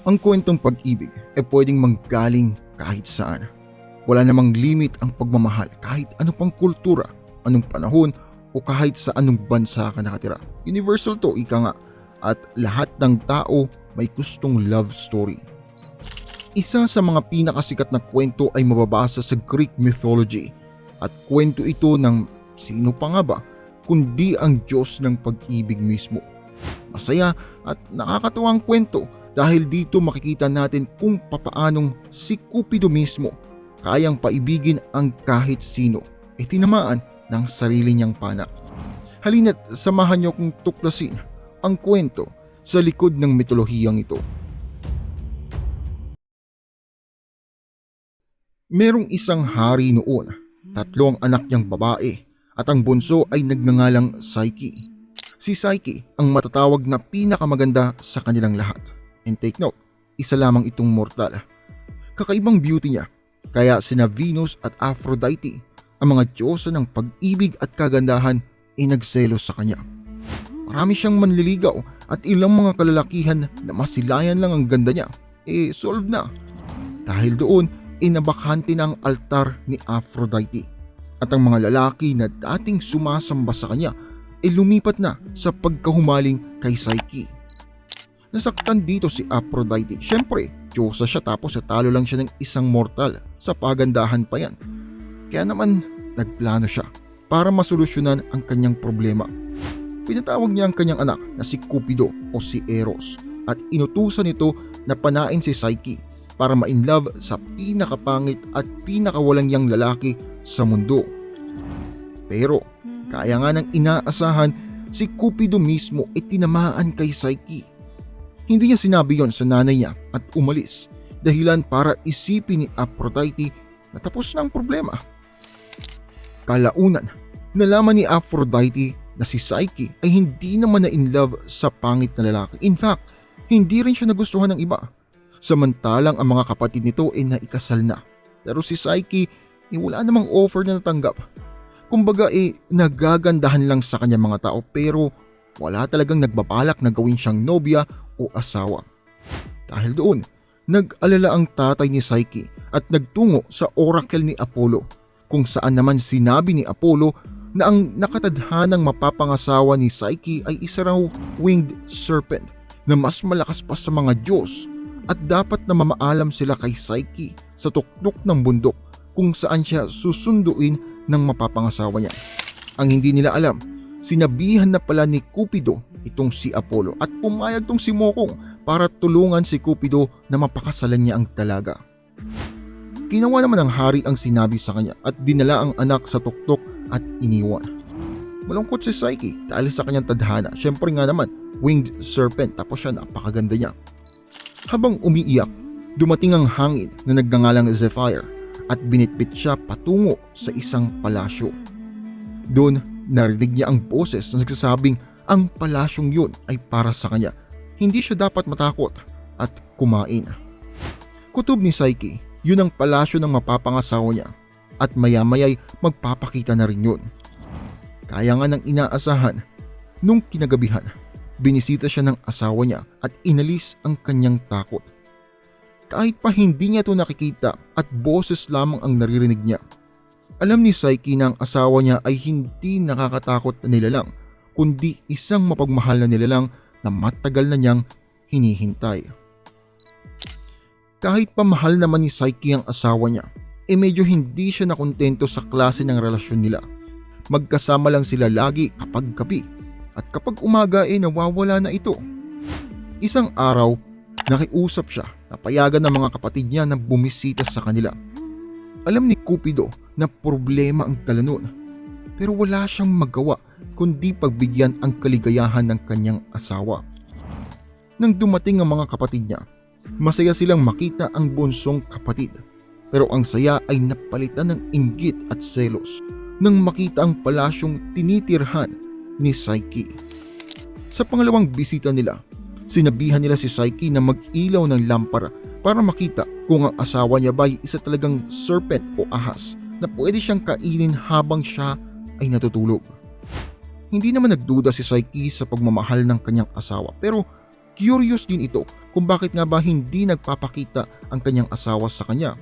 Ang kwentong pag-ibig ay pwedeng manggaling kahit saan. Wala namang limit ang pagmamahal kahit ano pang kultura, anong panahon o kahit sa anong bansa ka nakatira. Universal to, ika nga. At lahat ng tao may gustong love story. Isa sa mga pinakasikat na kwento ay mababasa sa Greek mythology. At kwento ito ng sino pa nga ba kundi ang Diyos ng pag-ibig mismo. Masaya at nakakatuwang kwento dahil dito makikita natin kung papaanong si Cupido mismo kayang paibigin ang kahit sino ay tinamaan ng sarili niyang pana. Halina't samahan niyo kong tuklasin ang kwento sa likod ng mitolohiyang ito. Merong isang hari noon, 3 anak niyang babae at ang bunso ay nagngangalang Psyche. Si Psyche ang matatawag na pinakamaganda sa kanilang lahat. And take note, isa lamang itong mortal. Kakaibang beauty niya, kaya sina Venus at Aphrodite, ang mga diyosa ng pag-ibig at kagandahan ay nagselos sa kanya. Marami siyang manliligaw at ilang mga kalalakihan na masilayan lang ang ganda niya, solve na. Dahil doon, inabakante na ang altar ni Aphrodite at ang mga lalaki na dating sumasamba sa kanya ay lumipat na sa pagkahumaling kay Psyche. Nasaktan dito si Aphrodite. Siyempre, diyosa siya tapos natalo lang siya ng isang mortal. Sa pagandahan pa yan. Kaya naman, nagplano siya para masolusyonan ang kanyang problema. Pinatawag niya ang kanyang anak na si Cupido o si Eros at inutusan nito na panain si Psyche para ma-inlove sa pinakapangit at pinakawalangyang lalaki sa mundo. Pero, kaya nga ng inaasahan, si Cupido mismo ay tinamaan kay Psyche. Hindi niya sinabi yon sa nanay niya at umalis, dahilan para isipin ni Aphrodite na tapos na ang problema. Kalaunan, nalaman ni Aphrodite na si Psyche ay hindi naman na in love sa pangit na lalaki. In fact, hindi rin siya nagustuhan ng iba. Samantalang ang mga kapatid nito ay naikasal na. Pero si Psyche wala namang offer na natanggap. Kumbaga nagagandahan lang sa kanya mga tao pero wala talagang nagbabalak na gawin siyang nobya o asawa. Dahil doon, nag-alala ang tatay ni Psyche at nagtungo sa oracle ni Apollo kung saan naman sinabi ni Apollo na ang nakatadhanang mapapangasawa ni Psyche ay isa raw winged serpent na mas malakas pa sa mga Diyos at dapat na mamaalam sila kay Psyche sa tuktok ng bundok kung saan siya susunduin ng mapapangasawa niya. Ang hindi nila alam, sinabihan na pala ni Cupido itong si Apollo at pumayag tong si Mokong para tulungan si Cupido na mapakasalan niya ang dalaga. Ginawa naman ng hari ang sinabi sa kanya at dinala ang anak sa tuktok at iniwan. Malungkot si Psyche dahil sa kanyang tadhana. Syempre nga naman, winged serpent tapos siya napakaganda niya. Habang umiiyak, dumating ang hangin na nagngangalang Zephyr at binitbit siya patungo sa isang palasyo. Doon, narinig niya ang boses na nagsasabing ang palasyong yun ay para sa kanya. Hindi siya dapat matakot at kumain. Kutob ni Psyche, yun ang palasyo ng mapapangasawa niya at maya-maya'y magpapakita na rin yun. Kaya nga ng inaasahan, nung kinagabihan, binisita siya ng asawa niya at inalis ang kanyang takot. Kahit pa hindi niya ito nakikita at boses lamang ang naririnig niya. Alam ni Psyche na ang asawa niya ay hindi nakakatakot na nilalang, kundi isang mapagmahal na nilalang na matagal na niyang hinihintay. Kahit pa mahal naman ni Psyche ang asawa niya, medyo hindi siya nakontento sa klase ng relasyon nila. Magkasama lang sila lagi kapag gabi at kapag umaga nawawala na ito. Isang araw, nakiusap siya na payagan ng mga kapatid niya na bumisita sa kanila. Alam ni Cupido na problema ang dala nun, pero wala siyang magawa kundi pagbigyan ang kaligayahan ng kanyang asawa. Nang dumating ang mga kapatid niya, masaya silang makita ang bunsong kapatid. Pero ang saya ay napalitan ng inggit at selos nang makita ang palasyong tinitirhan ni Psyche. Sa pangalawang bisita nila, sinabihan nila si Psyche na mag-ilaw ng lampara para makita kung ang asawa niya ba ay isa talagang serpent o ahas na pwede siyang kainin habang siya ay natutulog. Hindi naman nagduda si Psyche sa pagmamahal ng kanyang asawa pero curious din ito kung bakit nga ba hindi nagpapakita ang kanyang asawa sa kanya.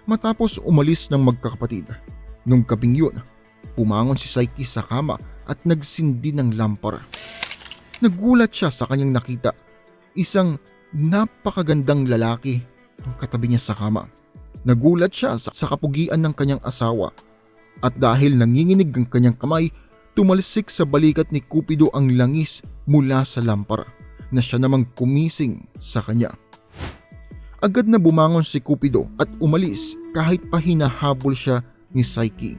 Matapos umalis ng magkakapatid, nung gabing yun, pumangon si Saiki sa kama at nagsindi ng lampara. Nagulat siya sa kanyang nakita, isang napakagandang lalaki ang katabi niya sa kama. Nagulat siya sa kapugian ng kanyang asawa at dahil nanginginig ang kanyang kamay, tumalsik sa balikat ni Cupido ang langis mula sa lampara na siya namang kumising sa kanya. Agad na bumangon si Cupido at umalis kahit pa hinahabol siya ni Saiki.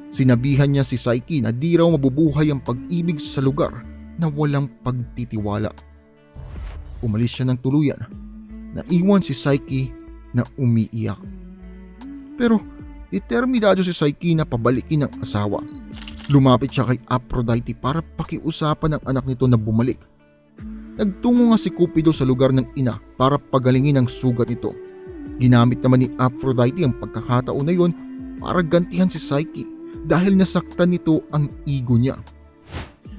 Sinabihan niya si Saiki na di raw mabubuhay ang pag-ibig sa lugar na walang pagtitiwala. Umalis siya ng tuluyan. Naiwan si Saiki na umiiyak. Pero determinado si Saiki na pabalikin ang asawa. Lumapit siya kay Aphrodite para pakiusapan ang anak nito na bumalik. Nagtungo nga si Cupido sa lugar ng ina para pagalingin ang sugat nito. Ginamit naman ni Aphrodite ang pagkakataon na yon para gantihan si Saiki dahil nasaktan nito ang ego niya.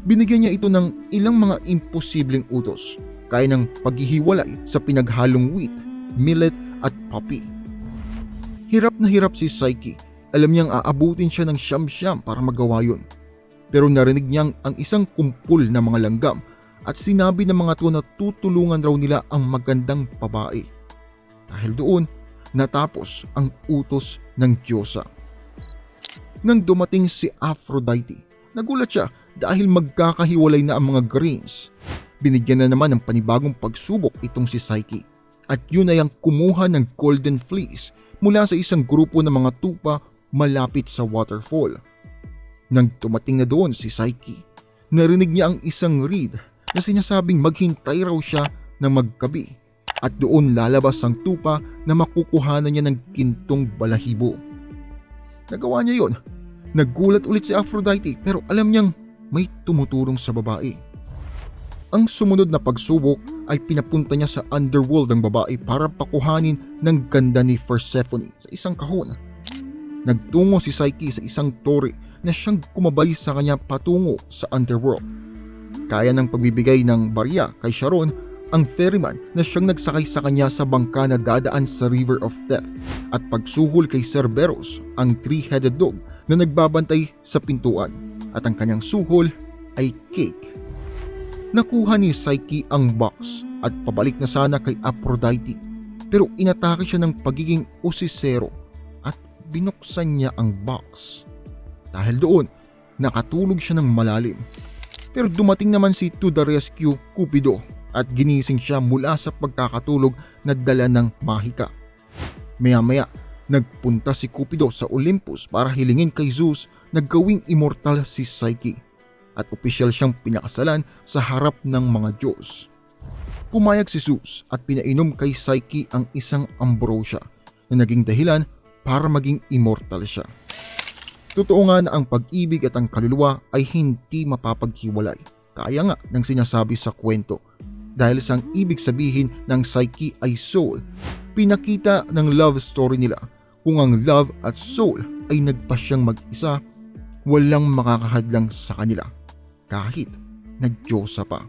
Binigyan niya ito ng ilang mga imposibleng utos, kaya ng paghihiwalay sa pinaghalong wheat, millet at poppy. Hirap na hirap si Saiki. Alam niyang aabutin siya ng siyam-siyam para magawa yun. Pero narinig niyang ang isang kumpul na mga langgam at sinabi ng mga to na tutulungan raw nila ang magandang babae. Dahil doon, natapos ang utos ng Diyosa. Nang dumating si Aphrodite, nagulat siya dahil magkakahiwalay na ang mga grains. Binigyan na naman ng panibagong pagsubok itong si Saiki at yun ay ang kumuha ng golden fleece mula sa isang grupo ng mga tupa malapit sa waterfall. Nang dumating na doon si Saiki, narinig niya ang isang reed na sinasabing maghintay raw siya na maggabi at doon lalabas ang tupa na makukuhanan niya ng gintong balahibo. Nagawa niya yun. Nagulat ulit si Aphrodite pero alam niyang may tumutulong sa babae. Ang sumunod na pagsubok ay pinapunta niya sa underworld ng babae para pakuhanin ng ganda ni Persephone sa isang kahon. Nagtungo si Saiki sa isang tore na siyang kumabay sa kanya patungo sa underworld. Kaya ng pagbibigay ng barya kay Charon ang ferryman na siyang nagsakay sa kanya sa bangka na dadaan sa River of Death at pagsuhol kay Cerberus ang three-headed dog na nagbabantay sa pintuan at ang kanyang suhol ay cake. Nakuha ni Saiki ang box at pabalik na sana kay Aphrodite pero inatake siya ng pagiging usisero at binuksan niya ang box. Dahil doon, nakatulog siya ng malalim. Pero dumating naman si to the rescue Cupido at ginising siya mula sa pagkakatulog na dala ng mahika. Maya-maya, nagpunta si Cupido sa Olympus para hilingin kay Zeus na gawing immortal si Saiki at opisyal siyang pinakasalan sa harap ng mga Diyos. Pumayag si Zeus at pinainom kay Saiki ang isang ambrosia na naging dahilan para maging immortal siya. Totoo nga na ang pag-ibig at ang kaluluwa ay hindi mapapaghiwalay, kaya nga ng sinasabi sa kwento. Dahil sa ang ibig sabihin ng Saiki ay soul, pinakita ng love story nila kung ang love at soul ay nagpasyang mag-isa, walang makakahadlang sa kanila kahit na Diyosa pa.